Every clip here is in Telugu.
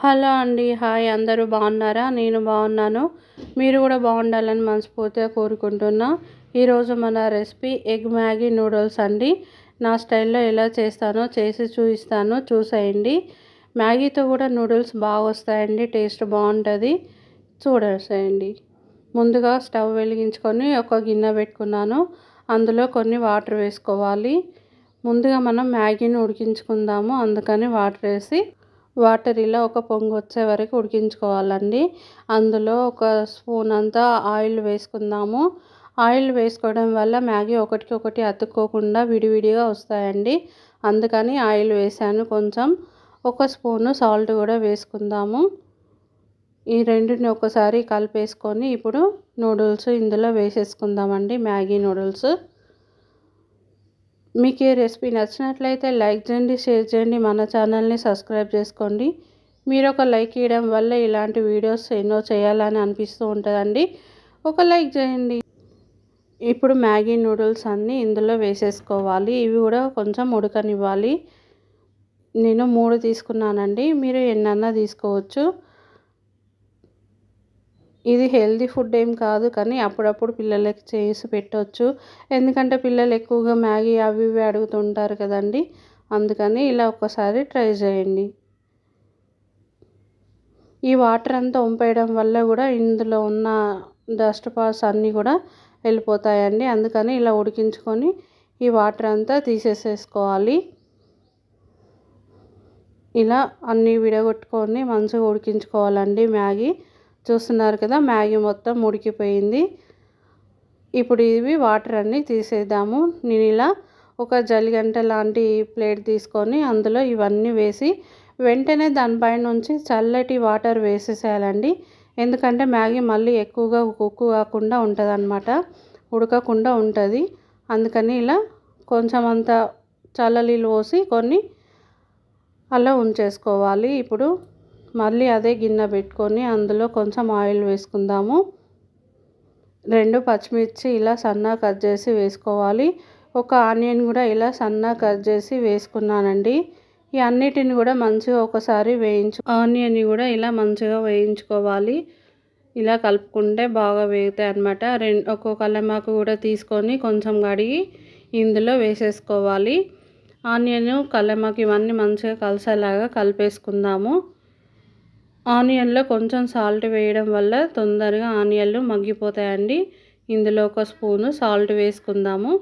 హలో అండి. హాయ్, అందరూ బాగున్నారా? నేను బాగున్నాను. మీరు కూడా బాగుండాలని మనస్ఫూర్తిగా కోరుకుంటున్నా. ఈరోజు మన రెసిపీ ఎగ్ మ్యాగీ నూడిల్స్ అండి. నా స్టైల్లో ఎలా చేస్తానో చేసి చూపిస్తాను, చూసేయండి. మ్యాగీతో కూడా నూడిల్స్ బాగా వస్తాయండి, టేస్ట్ బాగుంటుంది, చూడేసేయండి. ముందుగా స్టవ్ వెలిగించుకొని ఒక గిన్నె పెట్టుకున్నాను. అందులో కొన్ని వాటర్ వేసుకోవాలి. ముందుగా మనం మ్యాగీని ఉడికించుకుందాము, అందుకని వాటర్ వేసి వాటర్ ఇలా ఒక పొంగు వచ్చే వరకు ఉడికించుకోవాలండి. అందులో ఒక స్పూన్ అంతా ఆయిల్ వేసుకుందాము. ఆయిల్ వేసుకోవడం వల్ల మ్యాగీ ఒకటికొకటి అతుక్కోకుండా విడివిడిగా వస్తాయండి. అందుకని ఆయిల్ వేసాను. కొంచెం ఒక స్పూను సాల్ట్ కూడా వేసుకుందాము. ఈ రెండింటిని ఒకసారి కలిపేసుకొని ఇప్పుడు నూడిల్స్ ఇందులో వేసేసుకుందామండి, మ్యాగీ నూడిల్స్. మీకు ఈ రెసిపీ నచ్చినట్లయితే లైక్ చేయండి, షేర్ చేయండి, మన ఛానల్ని సబ్స్క్రైబ్ చేసుకోండి. మీరు ఒక లైక్ ఇవ్వడం వల్ల ఇలాంటి వీడియోస్ ఎన్నో చేయాలని అనిపిస్తూ ఉంటుందండి. ఒక లైక్ చేయండి. ఇప్పుడు మ్యాగీ నూడిల్స్ అన్నీ ఇందులో వేసేసుకోవాలి. ఇవి కూడా కొంచెం ఉడకనివ్వాలి. నేను 3 తీసుకున్నానండి, మీరు ఎన్నన్నా తీసుకోవచ్చు. ఇది హెల్తీ ఫుడ్ ఏం కాదు, కానీ అప్పుడప్పుడు పిల్లలకి చేసి పెట్టవచ్చు. ఎందుకంటే పిల్లలు ఎక్కువగా మ్యాగీ అవి ఇవి అడుగుతుంటారు కదండి. అందుకని ఇలా ఒక్కసారి ట్రై చేయండి. ఈ వాటర్ అంతా వంపేయడం వల్ల కూడా ఇందులో ఉన్న డస్ట్ పార్ట్స్ అన్నీ కూడా వెళ్ళిపోతాయండి. అందుకని ఇలా ఉడికించుకొని ఈ వాటర్ అంతా తీసేసేసుకోవాలి. ఇలా అన్నీ విడగొట్టుకొని మంచిగా ఉడికించుకోవాలండి మ్యాగీ. చూస్తున్నారు కదా, మ్యాగీ మొత్తం ఉడికిపోయింది. ఇప్పుడు ఇవి వాటర్ అన్నీ తీసేద్దాము. నేను ఇలా ఒక జల్లిగంట లాంటి ప్లేట్ తీసుకొని అందులో ఇవన్నీ వేసి వెంటనే దానిపైన నుంచి చల్లటి వాటర్ వేసేసేయాలండి. ఎందుకంటే మ్యాగీ మళ్ళీ ఎక్కువగా కుక్ కాకుండా ఉంటుంది, ఉడకకుండా ఉంటుంది. అందుకని ఇలా కొంచెం అంత చల్ల నీళ్ళు పోసి కొన్ని అలా ఉంచేసుకోవాలి. ఇప్పుడు మళ్ళీ అదే గిన్నె పెట్టుకొని అందులో కొంచెం ఆయిల్ వేసుకుందాము. 2 పచ్చిమిర్చి ఇలా సన్నగా కట్ చేసి వేసుకోవాలి. ఒక ఆనియన్ కూడా ఇలా సన్నగా కట్ చేసి వేసుకున్నానండి. ఈ అన్నిటిని కూడా మంచిగా ఒకసారి ఆనియన్ కూడా ఇలా మంచిగా వేయించుకోవాలి. ఇలా కలుపుకుంటే బాగా వేగుతాయి అన్నమాట. ఒక్కొక్క కల్లెమాకు కూడా తీసుకొని కొంచెం కడిగి ఇందులో వేసేసుకోవాలి. ఆనియన్, కల్లెమాకు ఇవన్నీ మంచిగా కలిసేలాగా కలిపేసుకుందాము. ఆనియన్లో కొంచెం సాల్ట్ వేయడం వల్ల తొందరగా ఆనియన్లు మగ్గిపోతాయండి. ఇందులో ఒక స్పూను సాల్ట్ వేసుకుందాము.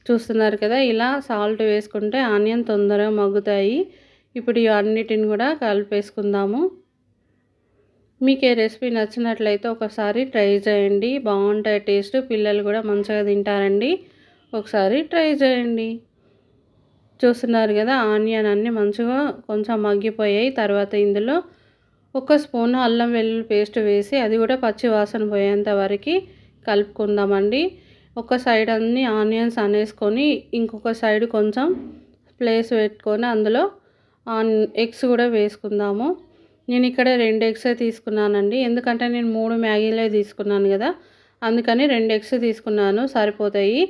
చూస్తున్నారు కదా, ఇలా సాల్ట్ వేసుకుంటే ఆనియన్ తొందరగా మగ్గుతాయి. ఇప్పుడు ఈ అన్నిటిని కూడా కలిపేసుకుందాము. మీకు ఈ రెసిపీ నచ్చినట్లయితే ఒకసారి ట్రై చేయండి, బాగుంటాయి టేస్ట్. పిల్లలు కూడా మంచిగా తింటారండి, ఒకసారి ట్రై చేయండి. చూస్తున్నారు కదా, ఆనియన్ అన్నీ మంచిగా కొంచెం మగ్గిపోయాయి. తర్వాత ఇందులో ఒక స్పూన్ అల్లం వెల్లుల్లి పేస్ట్ వేసి అది కూడా పచ్చి వాసన పోయేంత వరకు కలుపుకుందామండి. ఒక సైడ్ అన్ని ఆనియన్స్ అనేసుకొని ఇంకొక సైడ్ కొంచెం ప్లేస్ పెట్టుకొని అందులో ఎగ్స్ కూడా వేసుకుందాము. నేను ఇక్కడ 2 ఎగ్స్ తీసుకున్నానండి, ఎందుకంటే నేను 3 మ్యాగీలే తీసుకున్నాను కదా, అందుకని 2 ఎగ్స్ తీసుకున్నాను, సరిపోతాయి.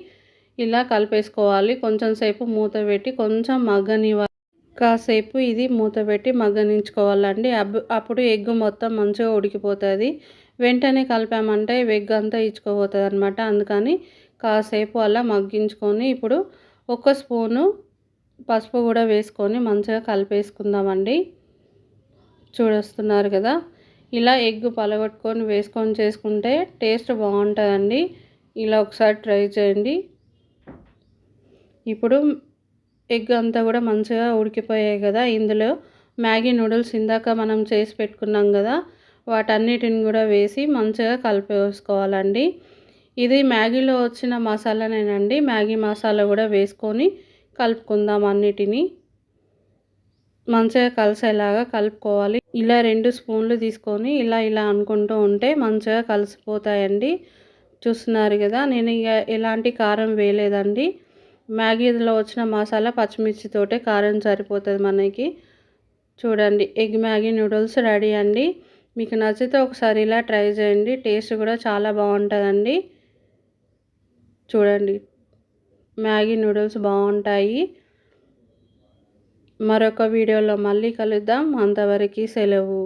ఇలా కలిపేసుకోవాలి. కొంచెం సేపు మూత పెట్టి కొంచెం మగ్గనివ్వాలి. కాసేపు ఇది మూత పెట్టి మగ్గనించుకోవాలండి. అప్పుడు ఎగ్ మొత్తం మంచిగా ఉడికిపోతుంది. వెంటనే కలిపామంటే ఎగ్ అంతా ఇచ్చుకోపోతుంది అనమాట. అందుకని కాసేపు అలా మగ్గించుకొని ఇప్పుడు ఒక స్పూను పసుపు కూడా వేసుకొని మంచిగా కలిపేసుకుందామండి. చూస్తున్నారు కదా, ఇలా ఎగ్ పలగొట్టుకొని వేసుకొని చేసుకుంటే టేస్ట్ బాగుంటుందండి. ఇలా ఒకసారి ట్రై చేయండి. ఇప్పుడు ఎగ్ అంతా కూడా మంచిగా ఉడికిపోయాయి కదా, ఇందులో మ్యాగీ నూడిల్స్ ఇందాక మనం చేసి పెట్టుకున్నాం కదా, వాటన్నిటిని కూడా వేసి మంచిగా కలిపేసుకోవాలండి. ఇది మ్యాగీలో వచ్చిన మసాలానేనండి. మ్యాగీ మసాలా కూడా వేసుకొని కలుపుకుందాం. అన్నిటినీ మంచిగా కలిసేలాగా కలుపుకోవాలి. ఇలా 2 స్పూన్లు తీసుకొని ఇలా ఇలా అనుకుంటూ ఉంటే మంచిగా కలిసిపోతాయండి. చూస్తున్నారు కదా, నేను ఇక ఎలాంటి కారం వేయలేదండి. మ్యాగీలో వచ్చిన మసాలా పచ్చిమిర్చితోటే కారం సరిపోతుంది మనకి. చూడండి, ఎగ్ మ్యాగీ నూడిల్స్ రెడీ అండి. మీకు నచ్చితే ఒకసారి ఇలా ట్రై చేయండి, టేస్ట్ కూడా చాలా బాగుంటుందండి. చూడండి, మ్యాగీ నూడిల్స్ బాగుంటాయి. మరొక వీడియోలో మళ్ళీ కలుద్దాం. అంతవరకు సెలవు.